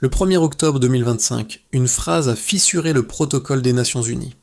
Le 1er octobre 2025, une phrase a fissuré le protocole des Nations Unies.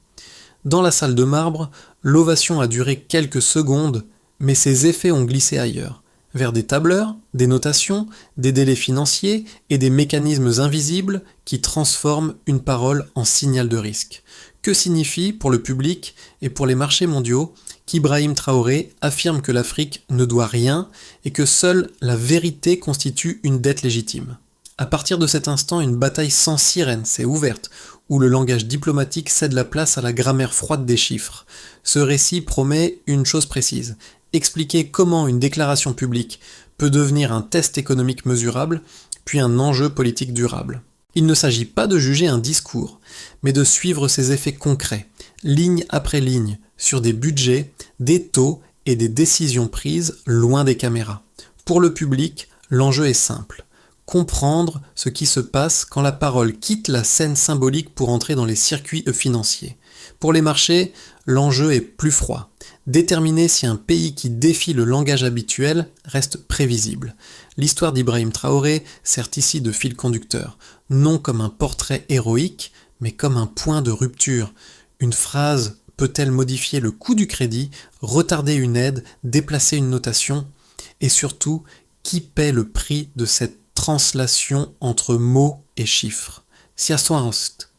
Dans la salle de marbre, l'ovation a duré quelques secondes, mais ses effets ont glissé ailleurs, vers des tableurs, des notations, des délais financiers et des mécanismes invisibles qui transforment une parole en signal de risque. Que signifie, pour le public et pour les marchés mondiaux, qu'Ibrahim Traoré affirme que l'Afrique ne doit rien et que seule la vérité constitue une dette légitime? À partir de cet instant, une bataille sans sirène s'est ouverte, où le langage diplomatique cède la place à la grammaire froide des chiffres. Ce récit promet une chose précise: expliquer comment une déclaration publique peut devenir un test économique mesurable, puis un enjeu politique durable. Il ne s'agit pas de juger un discours, mais de suivre ses effets concrets, ligne après ligne, sur des budgets, des taux et des décisions prises loin des caméras. Pour le public, l'enjeu est simple: comprendre ce qui se passe quand la parole quitte la scène symbolique pour entrer dans les circuits financiers. Pour les marchés, l'enjeu est plus froid: déterminer si un pays qui défie le langage habituel reste prévisible. L'histoire d'Ibrahim Traoré sert ici de fil conducteur, non comme un portrait héroïque, mais comme un point de rupture. Une phrase peut-elle modifier le coût du crédit, retarder une aide, déplacer une notation? Et surtout, qui paie le prix de cette translation entre mots et chiffres? Siaswast.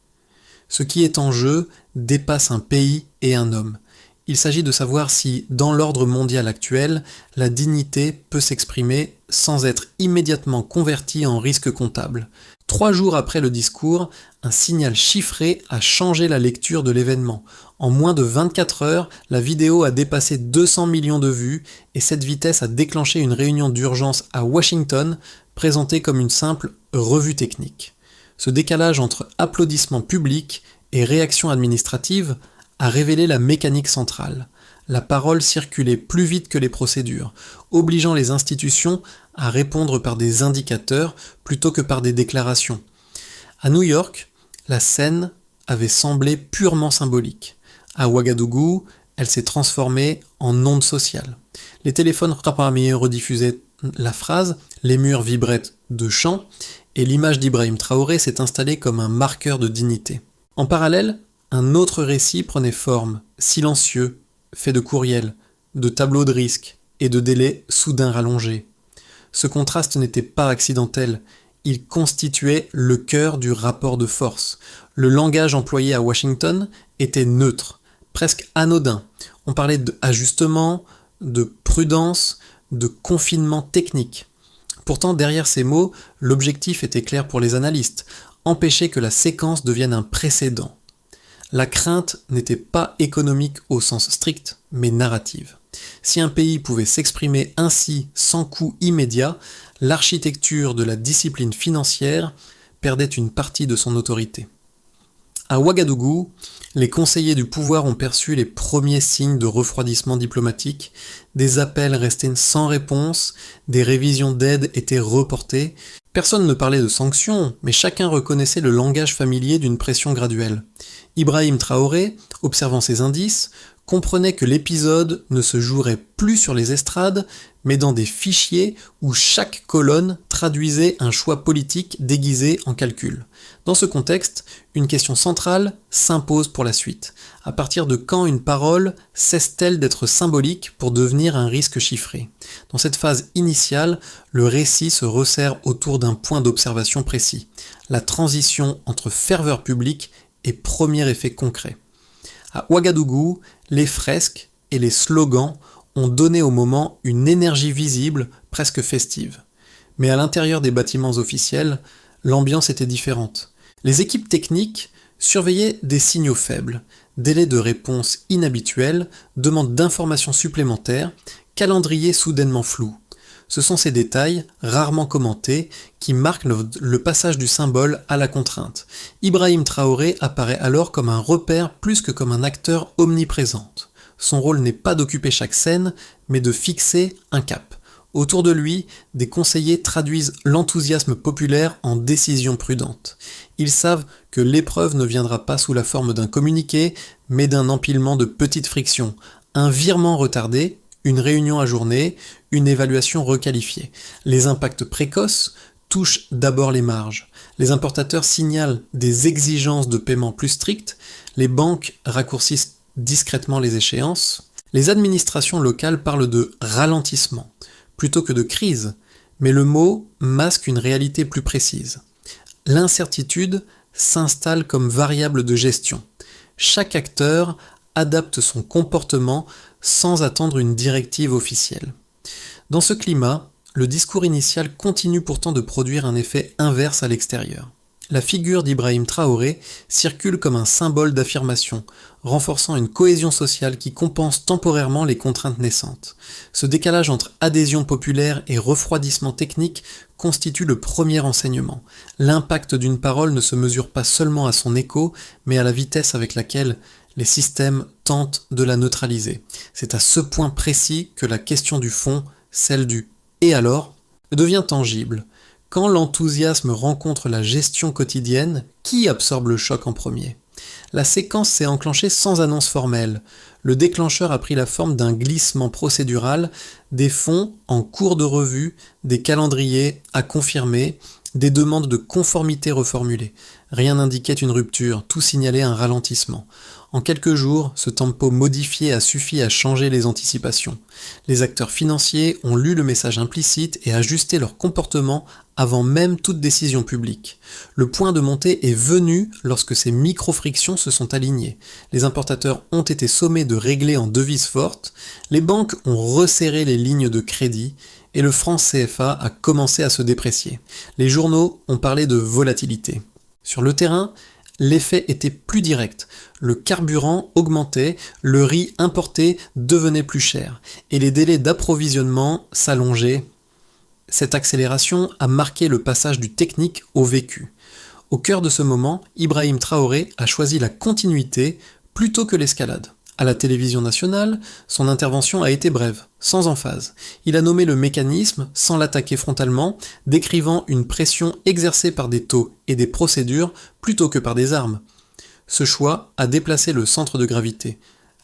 Ce qui est en jeu dépasse un pays et un homme. Il s'agit de savoir si, dans l'ordre mondial actuel, la dignité peut s'exprimer sans être immédiatement convertie en risque comptable. 3 jours après le discours, un signal chiffré a changé la lecture de l'événement. En moins de 24 heures, la vidéo a dépassé 200 millions de vues et cette vitesse a déclenché une réunion d'urgence à Washington, présentée comme une simple revue technique. Ce décalage entre applaudissements publics et réactions administratives a révélé la mécanique centrale. La parole circulait plus vite que les procédures, obligeant les institutions à répondre par des indicateurs plutôt que par des déclarations. À New York, la scène avait semblé purement symbolique. À Ouagadougou, elle s'est transformée en onde sociale. Les téléphones rediffusaient la phrase, les murs vibraient de chants, et l'image d'Ibrahim Traoré s'est installée comme un marqueur de dignité. En parallèle, un autre récit prenait forme, silencieux, fait de courriels, de tableaux de risque et de délais soudains rallongés. Ce contraste n'était pas accidentel, il constituait le cœur du rapport de force. Le langage employé à Washington était neutre, presque anodin. On parlait d'ajustement, de prudence, de confinement technique. Pourtant, derrière ces mots, l'objectif était clair pour les analystes: empêcher que la séquence devienne un précédent. La crainte n'était pas économique au sens strict, mais narrative. Si un pays pouvait s'exprimer ainsi sans coût immédiat, l'architecture de la discipline financière perdait une partie de son autorité. À Ouagadougou, les conseillers du pouvoir ont perçu les premiers signes de refroidissement diplomatique, des appels restés sans réponse, des révisions d'aide étaient reportées. Personne ne parlait de sanctions, mais chacun reconnaissait le langage familier d'une pression graduelle. Ibrahim Traoré, observant ces indices, comprenait que l'épisode ne se jouerait plus sur les estrades, mais dans des fichiers où chaque colonne traduisait un choix politique déguisé en calcul. Dans ce contexte, une question centrale s'impose pour la suite. À partir de quand une parole cesse-t-elle d'être symbolique pour devenir un risque chiffré? Dans cette phase initiale, le récit se resserre autour d'un point d'observation précis: la transition entre ferveur publique et premier effet concret. À Ouagadougou, les fresques et les slogans ont donné au moment une énergie visible, presque festive. Mais à l'intérieur des bâtiments officiels, l'ambiance était différente. Les équipes techniques surveillaient des signaux faibles, délais de réponse inhabituels, demandes d'informations supplémentaires, calendrier soudainement flou. Ce sont ces détails, rarement commentés, qui marquent le passage du symbole à la contrainte. Ibrahim Traoré apparaît alors comme un repère plus que comme un acteur omniprésent. Son rôle n'est pas d'occuper chaque scène, mais de fixer un cap. Autour de lui, des conseillers traduisent l'enthousiasme populaire en décisions prudentes. Ils savent que l'épreuve ne viendra pas sous la forme d'un communiqué, mais d'un empilement de petites frictions, un virement retardé, une réunion ajournée, une évaluation requalifiée. Les impacts précoces touchent d'abord les marges. Les importateurs signalent des exigences de paiement plus strictes, les banques raccourcissent discrètement les échéances, les administrations locales parlent de ralentissement plutôt que de crise, mais le mot masque une réalité plus précise. L'incertitude s'installe comme variable de gestion. Chaque acteur adapte son comportement sans attendre une directive officielle. Dans ce climat, le discours initial continue pourtant de produire un effet inverse à l'extérieur. La figure d'Ibrahim Traoré circule comme un symbole d'affirmation, renforçant une cohésion sociale qui compense temporairement les contraintes naissantes. Ce décalage entre adhésion populaire et refroidissement technique constitue le premier enseignement. L'impact d'une parole ne se mesure pas seulement à son écho, mais à la vitesse avec laquelle les systèmes tentent de la neutraliser. C'est à ce point précis que la question du fond, celle du « et alors ?», devient tangible. Quand l'enthousiasme rencontre la gestion quotidienne, qui absorbe le choc en premier ? La séquence s'est enclenchée sans annonce formelle. Le déclencheur a pris la forme d'un glissement procédural, des fonds en cours de revue, des calendriers à confirmer, des demandes de conformité reformulées. Rien n'indiquait une rupture, tout signalait un ralentissement. En quelques jours, ce tempo modifié a suffi à changer les anticipations. Les acteurs financiers ont lu le message implicite et ajusté leur comportement avant même toute décision publique. Le point de montée est venu lorsque ces micro-frictions se sont alignées. Les importateurs ont été sommés de régler en devises fortes, les banques ont resserré les lignes de crédit et le franc CFA a commencé à se déprécier. Les journaux ont parlé de volatilité. Sur le terrain, l'effet était plus direct. Le carburant augmentait, le riz importé devenait plus cher, et les délais d'approvisionnement s'allongeaient. Cette accélération a marqué le passage du technique au vécu. Au cœur de ce moment, Ibrahim Traoré a choisi la continuité plutôt que l'escalade. À la télévision nationale, son intervention a été brève, sans emphase. Il a nommé le mécanisme sans l'attaquer frontalement, décrivant une pression exercée par des taux et des procédures plutôt que par des armes. Ce choix a déplacé le centre de gravité.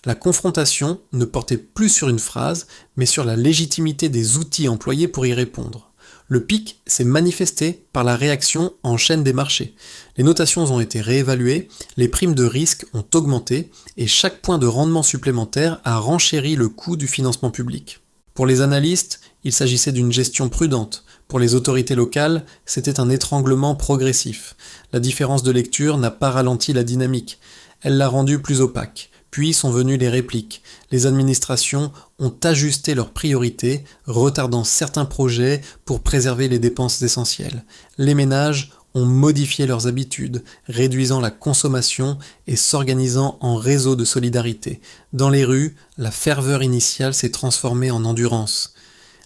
La confrontation ne portait plus sur une phrase, mais sur la légitimité des outils employés pour y répondre. Le pic s'est manifesté par la réaction en chaîne des marchés. Les notations ont été réévaluées, les primes de risque ont augmenté et chaque point de rendement supplémentaire a renchéri le coût du financement public. Pour les analystes, il s'agissait d'une gestion prudente. Pour les autorités locales, c'était un étranglement progressif. La différence de lecture n'a pas ralenti la dynamique, elle l'a rendue plus opaque. Puis sont venues les répliques. Les administrations ont ajusté leurs priorités, retardant certains projets pour préserver les dépenses essentielles. Les ménages ont modifié leurs habitudes, réduisant la consommation et s'organisant en réseau de solidarité. Dans les rues, la ferveur initiale s'est transformée en endurance.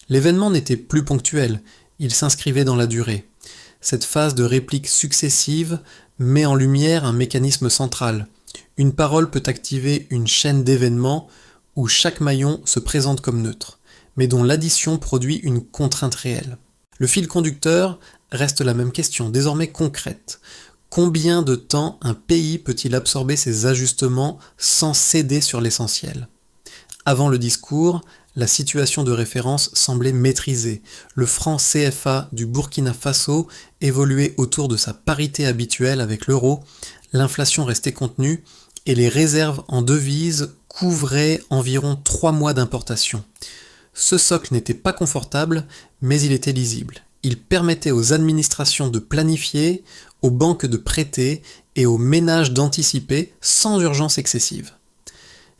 L'événement n'était plus ponctuel, il s'inscrivait dans la durée. Cette phase de répliques successives met en lumière un mécanisme central. Une parole peut activer une chaîne d'événements où chaque maillon se présente comme neutre, mais dont l'addition produit une contrainte réelle. Le fil conducteur reste la même question, désormais concrète. Combien de temps un pays peut-il absorber ces ajustements sans céder sur l'essentiel ? Avant le discours, la situation de référence semblait maîtrisée. Le franc CFA du Burkina Faso évoluait autour de sa parité habituelle avec l'euro, l'inflation restait contenue et les réserves en devises couvraient environ 3 mois d'importation. Ce socle n'était pas confortable, mais il était lisible. Il permettait aux administrations de planifier, aux banques de prêter et aux ménages d'anticiper sans urgence excessive.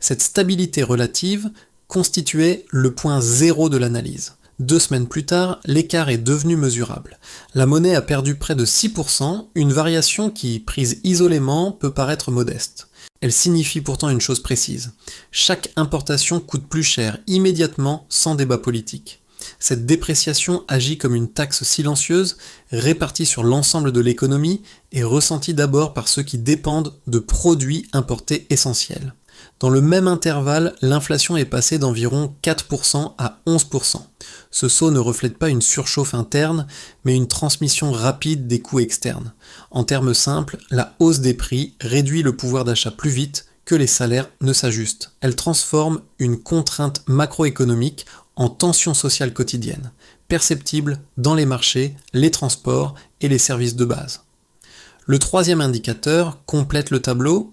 Cette stabilité relative constituait le point zéro de l'analyse. 2 semaines plus tard, l'écart est devenu mesurable. La monnaie a perdu près de 6%, une variation qui, prise isolément, peut paraître modeste. Elle signifie pourtant une chose précise. Chaque importation coûte plus cher, immédiatement, sans débat politique. Cette dépréciation agit comme une taxe silencieuse, répartie sur l'ensemble de l'économie et ressentie d'abord par ceux qui dépendent de produits importés essentiels. Dans le même intervalle, l'inflation est passée d'environ 4% à 11%. Ce saut ne reflète pas une surchauffe interne, mais une transmission rapide des coûts externes. En termes simples, la hausse des prix réduit le pouvoir d'achat plus vite que les salaires ne s'ajustent. Elle transforme une contrainte macroéconomique en tension sociale quotidienne, perceptible dans les marchés, les transports et les services de base. Le troisième indicateur complète le tableau.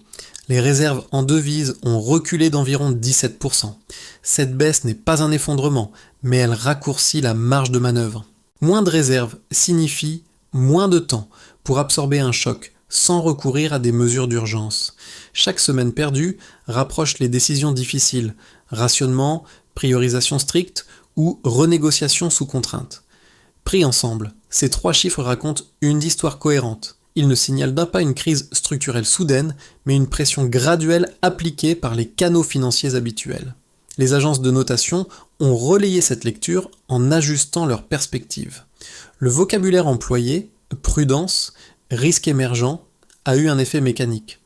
Les réserves en devises ont reculé d'environ 17%. Cette baisse n'est pas un effondrement, mais elle raccourcit la marge de manœuvre. Moins de réserves signifie moins de temps pour absorber un choc sans recourir à des mesures d'urgence. Chaque semaine perdue rapproche les décisions difficiles, rationnement, priorisation stricte ou renégociation sous contrainte. Pris ensemble, ces 3 chiffres racontent une histoire cohérente. Ils ne signalent pas une crise structurelle soudaine, mais une pression graduelle appliquée par les canaux financiers habituels. Les agences de notation ont relayé cette lecture en ajustant leurs perspectives. Le vocabulaire employé, prudence, risque émergent, a eu un effet mécanique.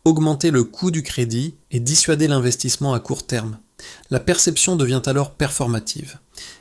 Augmenter le coût du crédit et dissuader l'investissement à court terme. La perception devient alors performative.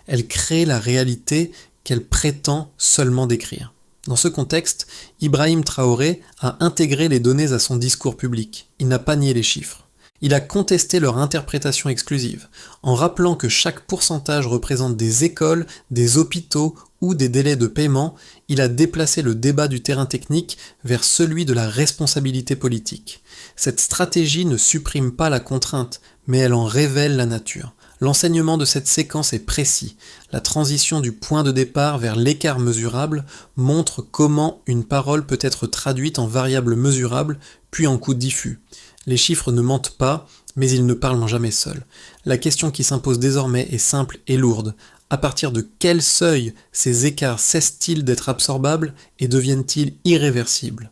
Elle crée la réalité qu'elle prétend seulement décrire. Dans ce contexte, Ibrahim Traoré a intégré les données à son discours public. Il n'a pas nié les chiffres. Il a contesté leur interprétation exclusive, en rappelant que chaque pourcentage représente des écoles, des hôpitaux ou des délais de paiement. Il a déplacé le débat du terrain technique vers celui de la responsabilité politique. Cette stratégie ne supprime pas la contrainte, mais elle en révèle la nature. L'enseignement de cette séquence est précis. La transition du point de départ vers l'écart mesurable montre comment une parole peut être traduite en variable mesurable, puis en coût diffus. Les chiffres ne mentent pas, mais ils ne parlent jamais seuls. La question qui s'impose désormais est simple et lourde. À partir de quel seuil ces écarts cessent-ils d'être absorbables et deviennent-ils irréversibles ?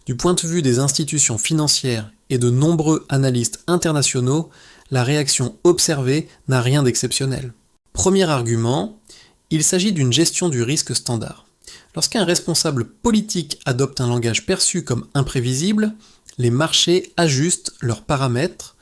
Du point de vue des institutions financières et de nombreux analystes internationaux, la réaction observée n'a rien d'exceptionnel. Premier argument, il s'agit d'une gestion du risque standard. Lorsqu'un responsable politique adopte un langage perçu comme imprévisible, les marchés ajustent leurs paramètres,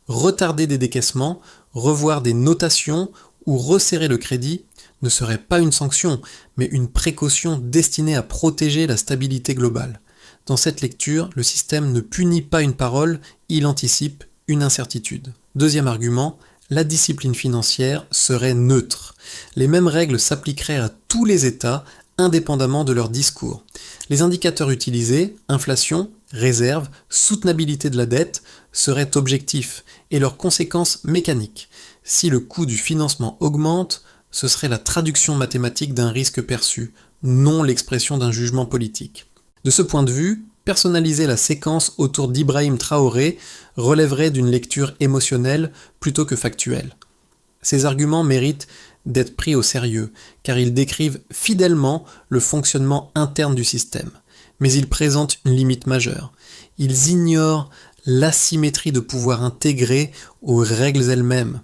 retarder des décaissements, revoir des notations ou resserrer le crédit ne serait pas une sanction, mais une précaution destinée à protéger la stabilité globale. Dans cette lecture, le système ne punit pas une parole, il anticipe une incertitude. Deuxième argument, la discipline financière serait neutre. Les mêmes règles s'appliqueraient à tous les États, indépendamment de leur discours. Les indicateurs utilisés, inflation, réserve, soutenabilité de la dette, seraient objectifs et leurs conséquences mécaniques. Si le coût du financement augmente, ce serait la traduction mathématique d'un risque perçu, non l'expression d'un jugement politique. De ce point de vue, personnaliser la séquence autour d'Ibrahim Traoré relèverait d'une lecture émotionnelle plutôt que factuelle. Ces arguments méritent d'être pris au sérieux, car ils décrivent fidèlement le fonctionnement interne du système. Mais ils présentent une limite majeure. Ils ignorent l'asymétrie de pouvoir intégrée aux règles elles-mêmes.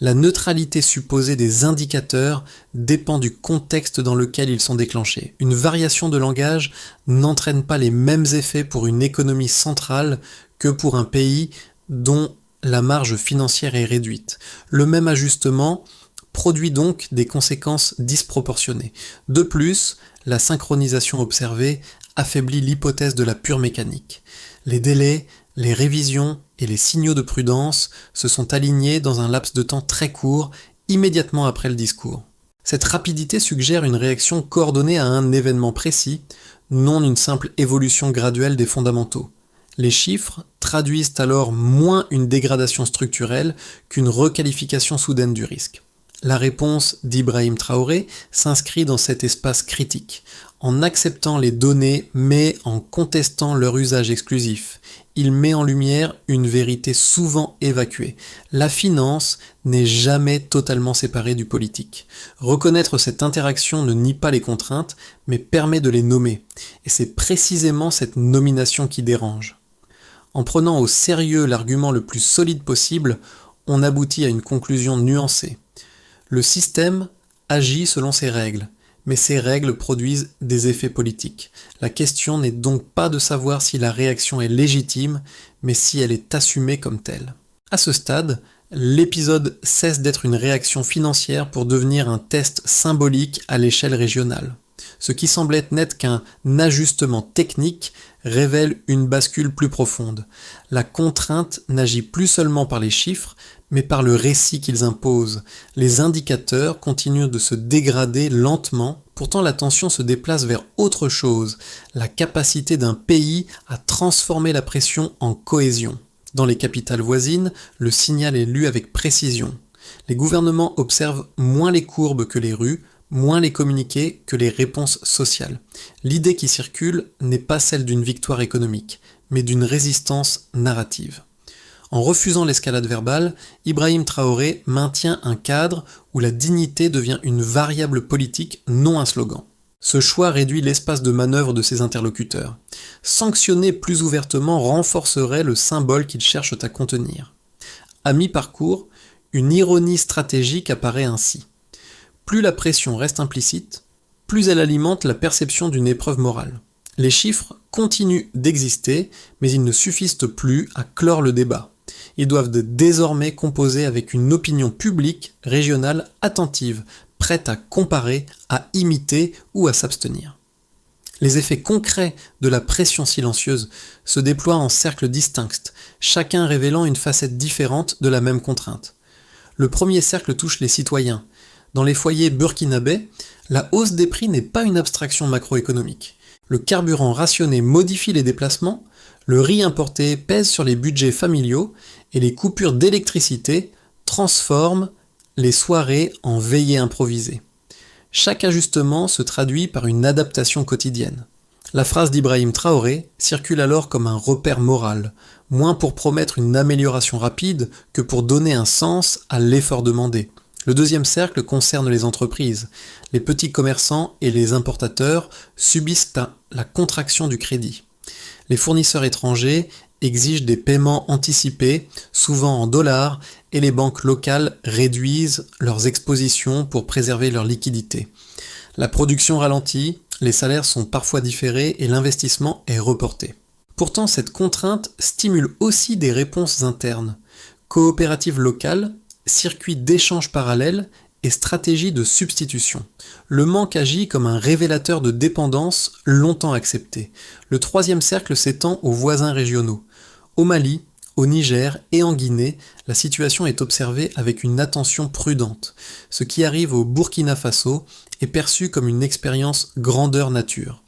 La neutralité supposée des indicateurs dépend du contexte dans lequel ils sont déclenchés. Une variation de langage n'entraîne pas les mêmes effets pour une économie centrale que pour un pays dont la marge financière est réduite. Le même ajustement produit donc des conséquences disproportionnées. De plus, la synchronisation observée affaiblit l'hypothèse de la pure mécanique. Les délais, les révisions et les signaux de prudence se sont alignés dans un laps de temps très court, immédiatement après le discours. Cette rapidité suggère une réaction coordonnée à un événement précis, non une simple évolution graduelle des fondamentaux. Les chiffres traduisent alors moins une dégradation structurelle qu'une requalification soudaine du risque. La réponse d'Ibrahim Traoré s'inscrit dans cet espace critique, en acceptant les données mais en contestant leur usage exclusif. Il met en lumière une vérité souvent évacuée. La finance n'est jamais totalement séparée du politique. Reconnaître cette interaction ne nie pas les contraintes, mais permet de les nommer. Et c'est précisément cette nomination qui dérange. En prenant au sérieux l'argument le plus solide possible, on aboutit à une conclusion nuancée. Le système agit selon ses règles, mais ces règles produisent des effets politiques. La question n'est donc pas de savoir si la réaction est légitime, mais si elle est assumée comme telle. À ce stade, l'épisode cesse d'être une réaction financière pour devenir un test symbolique à l'échelle régionale. Ce qui semblait n'être qu'un ajustement technique révèle une bascule plus profonde. La contrainte n'agit plus seulement par les chiffres, mais par le récit qu'ils imposent. Les indicateurs continuent de se dégrader lentement, pourtant l'attention se déplace vers autre chose, la capacité d'un pays à transformer la pression en cohésion. Dans les capitales voisines, le signal est lu avec précision. Les gouvernements observent moins les courbes que les rues, moins les communiqués que les réponses sociales. L'idée qui circule n'est pas celle d'une victoire économique, mais d'une résistance narrative. En refusant l'escalade verbale, Ibrahim Traoré maintient un cadre où la dignité devient une variable politique, non un slogan. Ce choix réduit l'espace de manœuvre de ses interlocuteurs. Sanctionner plus ouvertement renforcerait le symbole qu'ils cherchent à contenir. À mi-parcours, une ironie stratégique apparaît ainsi. Plus la pression reste implicite, plus elle alimente la perception d'une épreuve morale. Les chiffres continuent d'exister, mais ils ne suffisent plus à clore le débat. Ils doivent désormais composer avec une opinion publique régionale attentive, prête à comparer, à imiter ou à s'abstenir. Les effets concrets de la pression silencieuse se déploient en cercles distincts, chacun révélant une facette différente de la même contrainte. Le premier cercle touche les citoyens. Dans les foyers burkinabés, la hausse des prix n'est pas une abstraction macroéconomique. Le carburant rationné modifie les déplacements, le riz importé pèse sur les budgets familiaux et les coupures d'électricité transforment les soirées en veillées improvisées. Chaque ajustement se traduit par une adaptation quotidienne. La phrase d'Ibrahim Traoré circule alors comme un repère moral, moins pour promettre une amélioration rapide que pour donner un sens à l'effort demandé. Le deuxième cercle concerne les entreprises. Les petits commerçants et les importateurs subissent la contraction du crédit. Les fournisseurs étrangers exigent des paiements anticipés, souvent en dollars, et les banques locales réduisent leurs expositions pour préserver leur liquidité. La production ralentit, les salaires sont parfois différés et l'investissement est reporté. Pourtant, cette contrainte stimule aussi des réponses internes. Coopératives locales, circuits d'échanges parallèles et stratégies de substitution. Le manque agit comme un révélateur de dépendance longtemps accepté. Le troisième cercle s'étend aux voisins régionaux. Au Mali, au Niger et en Guinée, la situation est observée avec une attention prudente. Ce qui arrive au Burkina Faso est perçu comme une expérience grandeur nature.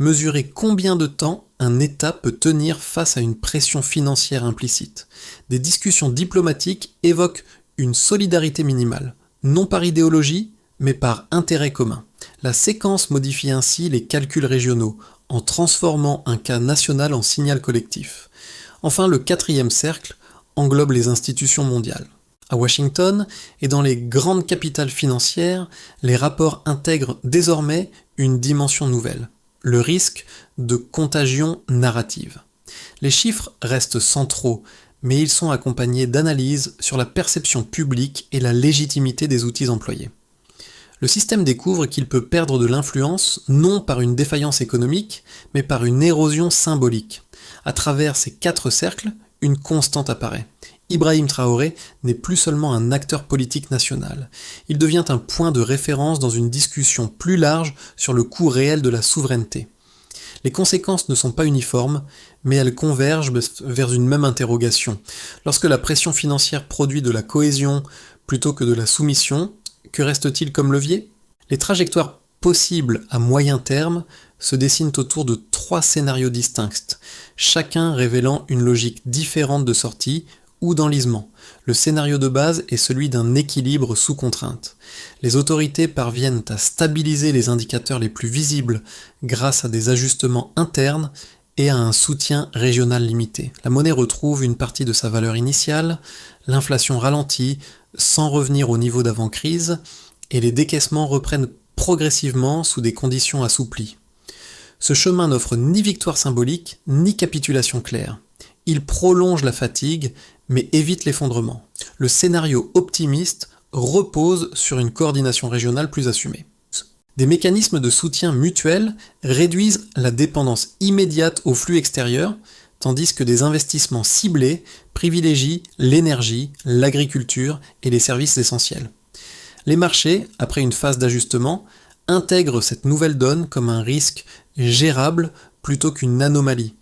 Mesurer combien de temps un État peut tenir face à une pression financière implicite. Des discussions diplomatiques évoquent une solidarité minimale, non par idéologie, mais par intérêt commun. La séquence modifie ainsi les calculs régionaux, en transformant un cas national en signal collectif. Enfin, le quatrième cercle englobe les institutions mondiales. À Washington et dans les grandes capitales financières, les rapports intègrent désormais une dimension nouvelle, le risque de contagion narrative. Les chiffres restent centraux, mais ils sont accompagnés d'analyses sur la perception publique et la légitimité des outils employés. Le système découvre qu'il peut perdre de l'influence non par une défaillance économique, mais par une érosion symbolique. À travers ces 4 cercles, une constante apparaît. Ibrahim Traoré n'est plus seulement un acteur politique national. Il devient un point de référence dans une discussion plus large sur le coût réel de la souveraineté. Les conséquences ne sont pas uniformes, mais elles convergent vers une même interrogation. Lorsque la pression financière produit de la cohésion plutôt que de la soumission, que reste-t-il comme levier ? Les trajectoires possibles à moyen terme se dessinent autour de 3 scénarios distincts, chacun révélant une logique différente de sortie ou d'enlisement. Le scénario de base est celui d'un équilibre sous contrainte. Les autorités parviennent à stabiliser les indicateurs les plus visibles grâce à des ajustements internes et à un soutien régional limité. La monnaie retrouve une partie de sa valeur initiale, l'inflation ralentit sans revenir au niveau d'avant-crise, et les décaissements reprennent progressivement sous des conditions assouplies. Ce chemin n'offre ni victoire symbolique, ni capitulation claire. Il prolonge la fatigue, mais évite l'effondrement. Le scénario optimiste repose sur une coordination régionale plus assumée. Des mécanismes de soutien mutuel réduisent la dépendance immédiate aux flux extérieurs, tandis que des investissements ciblés privilégient l'énergie, l'agriculture et les services essentiels. Les marchés, après une phase d'ajustement, intègre cette nouvelle donne comme un risque gérable plutôt qu'une anomalie.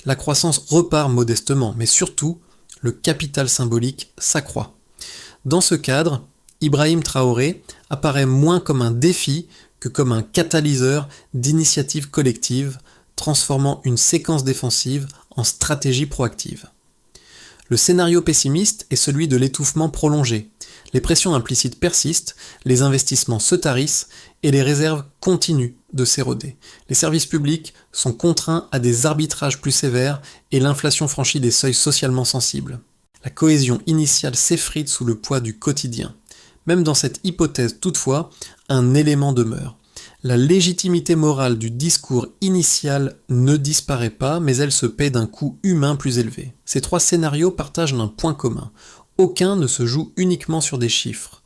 La croissance repart modestement, mais surtout, le capital symbolique s'accroît. Dans ce cadre, Ibrahim Traoré apparaît moins comme un défi que comme un catalyseur d'initiatives collectives, transformant une séquence défensive en stratégie proactive. Le scénario pessimiste est celui de l'étouffement prolongé. Les pressions implicites persistent, les investissements se tarissent et les réserves continuent de s'éroder. Les services publics sont contraints à des arbitrages plus sévères et l'inflation franchit des seuils socialement sensibles. La cohésion initiale s'effrite sous le poids du quotidien. Même dans cette hypothèse toutefois, un élément demeure. La légitimité morale du discours initial ne disparaît pas, mais elle se paie d'un coût humain plus élevé. Ces trois scénarios partagent un point commun. Aucun ne se joue uniquement sur des chiffres.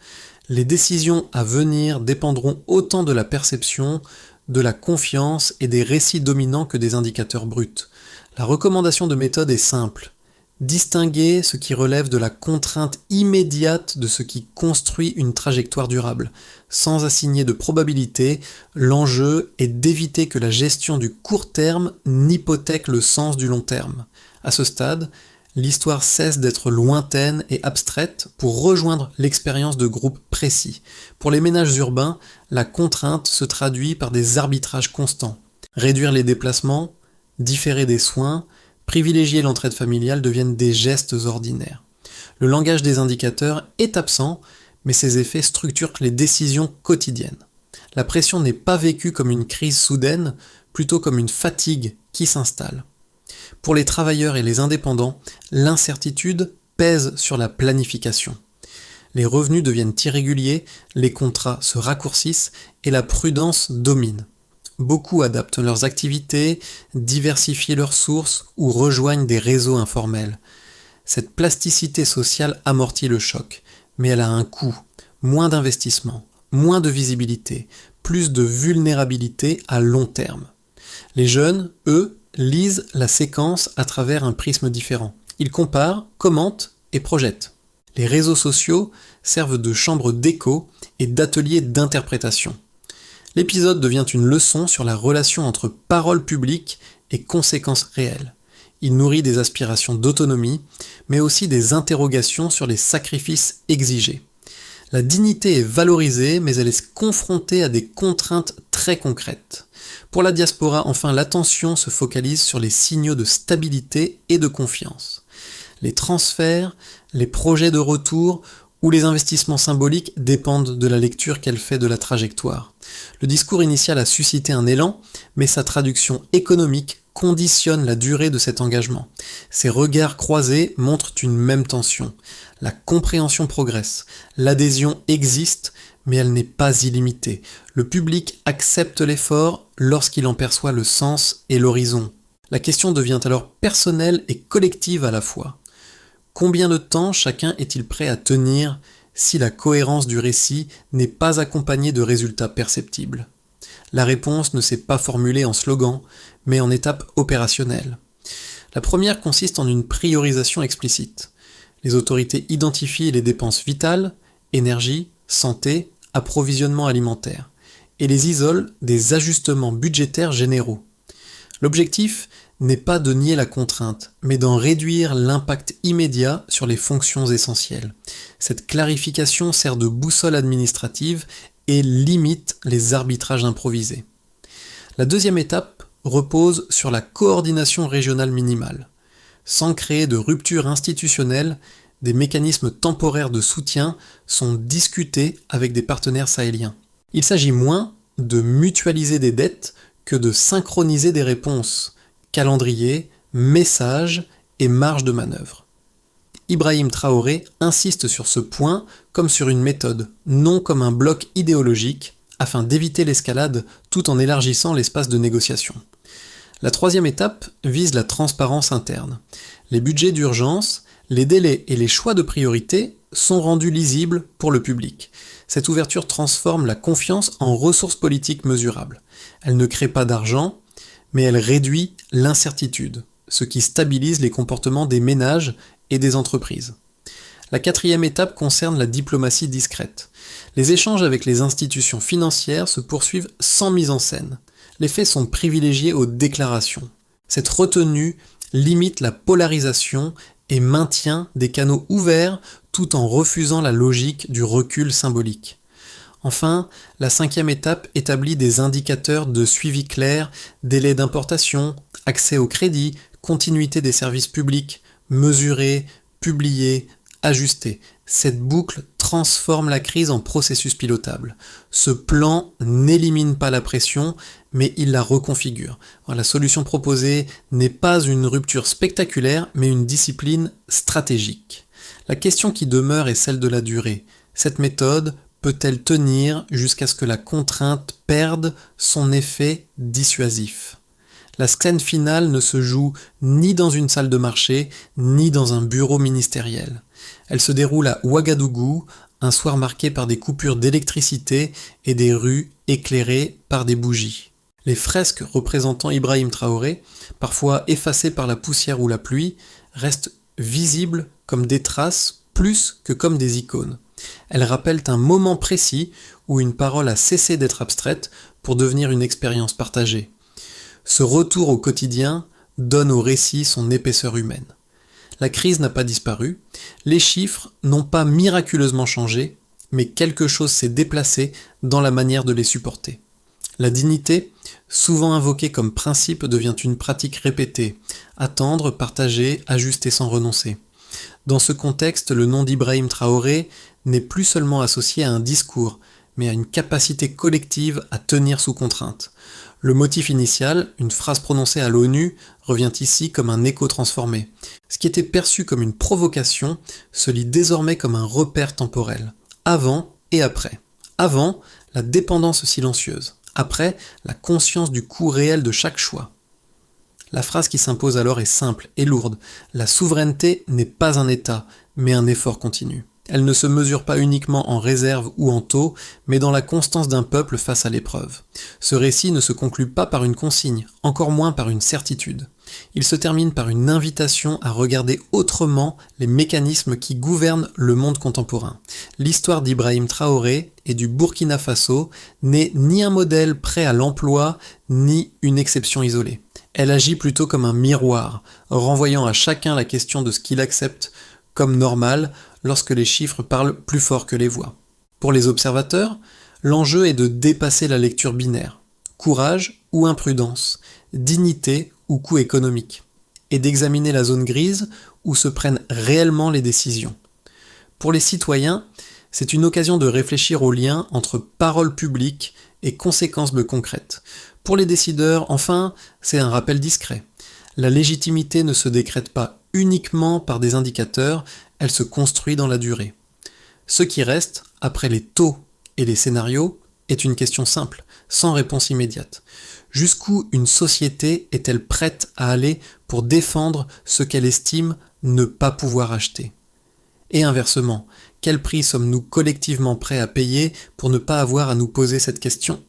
Les décisions à venir dépendront autant de la perception, de la confiance et des récits dominants que des indicateurs bruts. La recommandation de méthode est simple. Distinguer ce qui relève de la contrainte immédiate de ce qui construit une trajectoire durable. Sans assigner de probabilité, l'enjeu est d'éviter que la gestion du court terme n'hypothèque le sens du long terme. À ce stade, l'histoire cesse d'être lointaine et abstraite pour rejoindre l'expérience de groupes précis. Pour les ménages urbains, la contrainte se traduit par des arbitrages constants. Réduire les déplacements, différer des soins, privilégier l'entraide familiale deviennent des gestes ordinaires. Le langage des indicateurs est absent, mais ses effets structurent les décisions quotidiennes. La pression n'est pas vécue comme une crise soudaine, plutôt comme une fatigue qui s'installe. Pour les travailleurs et les indépendants, l'incertitude pèse sur la planification. Les revenus deviennent irréguliers, les contrats se raccourcissent et la prudence domine. Beaucoup adaptent leurs activités, diversifient leurs sources ou rejoignent des réseaux informels. Cette plasticité sociale amortit le choc, mais elle a un coût. Moins d'investissement, moins de visibilité, plus de vulnérabilité à long terme. Les jeunes, eux, lisent la séquence à travers un prisme différent. Ils comparent, commentent et projettent. Les réseaux sociaux servent de chambre d'écho et d'atelier d'interprétation. L'épisode devient une leçon sur la relation entre parole publique et conséquences réelles. Il nourrit des aspirations d'autonomie, mais aussi des interrogations sur les sacrifices exigés. La dignité est valorisée, mais elle est confrontée à des contraintes très concrètes. Pour la diaspora, enfin, l'attention se focalise sur les signaux de stabilité et de confiance. Les transferts, les projets de retour ou les investissements symboliques dépendent de la lecture qu'elle fait de la trajectoire. Le discours initial a suscité un élan, mais sa traduction économique conditionne la durée de cet engagement. Ces regards croisés montrent une même tension. La compréhension progresse, l'adhésion existe, mais elle n'est pas illimitée. Le public accepte l'effort lorsqu'il en perçoit le sens et l'horizon. La question devient alors personnelle et collective à la fois. Combien de temps chacun est-il prêt à tenir si la cohérence du récit n'est pas accompagnée de résultats perceptibles ? La réponse ne s'est pas formulée en slogan, mais en étapes opérationnelles. La première consiste en une priorisation explicite. Les autorités identifient les dépenses vitales, énergie, santé, approvisionnement alimentaire, et les isolent des ajustements budgétaires généraux. L'objectif n'est pas de nier la contrainte, mais d'en réduire l'impact immédiat sur les fonctions essentielles. Cette clarification sert de boussole administrative et limite les arbitrages improvisés. La deuxième étape repose sur la coordination régionale minimale. Sans créer de rupture institutionnelle, des mécanismes temporaires de soutien sont discutés avec des partenaires sahéliens. Il s'agit moins de mutualiser des dettes que de synchroniser des réponses, calendrier, messages et marge de manœuvre. Ibrahim Traoré insiste sur ce point comme sur une méthode, non comme un bloc idéologique, afin d'éviter l'escalade tout en élargissant l'espace de négociation. La troisième étape vise la transparence interne. Les budgets d'urgence, les délais et les choix de priorité sont rendus lisibles pour le public. Cette ouverture transforme la confiance en ressources politiques mesurables. Elle ne crée pas d'argent, mais elle réduit l'incertitude, ce qui stabilise les comportements des ménages et des entreprises. La quatrième étape concerne la diplomatie discrète. Les échanges avec les institutions financières se poursuivent sans mise en scène. Les faits sont privilégiés aux déclarations. Cette retenue limite la polarisation et maintient des canaux ouverts tout en refusant la logique du recul symbolique. Enfin, la cinquième étape établit des indicateurs de suivi clairs, délai d'importation, accès au crédit, continuité des services publics, mesurés, publiés, ajustés. Cette boucle transforme la crise en processus pilotable. Ce plan n'élimine pas la pression, mais il la reconfigure. La solution proposée n'est pas une rupture spectaculaire, mais une discipline stratégique. La question qui demeure est celle de la durée. Cette méthode peut-elle tenir jusqu'à ce que la contrainte perde son effet dissuasif ? La scène finale ne se joue ni dans une salle de marché, ni dans un bureau ministériel. Elle se déroule à Ouagadougou, un soir marqué par des coupures d'électricité et des rues éclairées par des bougies. Les fresques représentant Ibrahim Traoré, parfois effacées par la poussière ou la pluie, restent visibles comme des traces plus que comme des icônes. Elles rappellent un moment précis où une parole a cessé d'être abstraite pour devenir une expérience partagée. Ce retour au quotidien donne au récit son épaisseur humaine. La crise n'a pas disparu, les chiffres n'ont pas miraculeusement changé, mais quelque chose s'est déplacé dans la manière de les supporter. La dignité, souvent invoquée comme principe, devient une pratique répétée, attendre, partager, ajuster sans renoncer. Dans ce contexte, le nom d'Ibrahim Traoré n'est plus seulement associé à un discours, mais à une capacité collective à tenir sous contrainte. Le motif initial, une phrase prononcée à l'ONU, revient ici comme un écho transformé. Ce qui était perçu comme une provocation se lit désormais comme un repère temporel. Avant et après. Avant, la dépendance silencieuse. Après, la conscience du coût réel de chaque choix. La phrase qui s'impose alors est simple et lourde. La souveraineté n'est pas un état, mais un effort continu. Elle ne se mesure pas uniquement en réserve ou en taux, mais dans la constance d'un peuple face à l'épreuve. Ce récit ne se conclut pas par une consigne, encore moins par une certitude. Il se termine par une invitation à regarder autrement les mécanismes qui gouvernent le monde contemporain. L'histoire d'Ibrahim Traoré et du Burkina Faso n'est ni un modèle prêt à l'emploi, ni une exception isolée. Elle agit plutôt comme un miroir, renvoyant à chacun la question de ce qu'il accepte comme normal lorsque les chiffres parlent plus fort que les voix. Pour les observateurs, l'enjeu est de dépasser la lecture binaire, courage ou imprudence, dignité ou coût économique, et d'examiner la zone grise où se prennent réellement les décisions. Pour les citoyens, c'est une occasion de réfléchir au lien entre parole publique et conséquences concrètes. Pour les décideurs, enfin, c'est un rappel discret. La légitimité ne se décrète pas uniquement par des indicateurs, elle se construit dans la durée. Ce qui reste, après les taux et les scénarios, est une question simple, sans réponse immédiate. Jusqu'où une société est-elle prête à aller pour défendre ce qu'elle estime ne pas pouvoir acheter ? Et inversement, quel prix sommes-nous collectivement prêts à payer pour ne pas avoir à nous poser cette question ?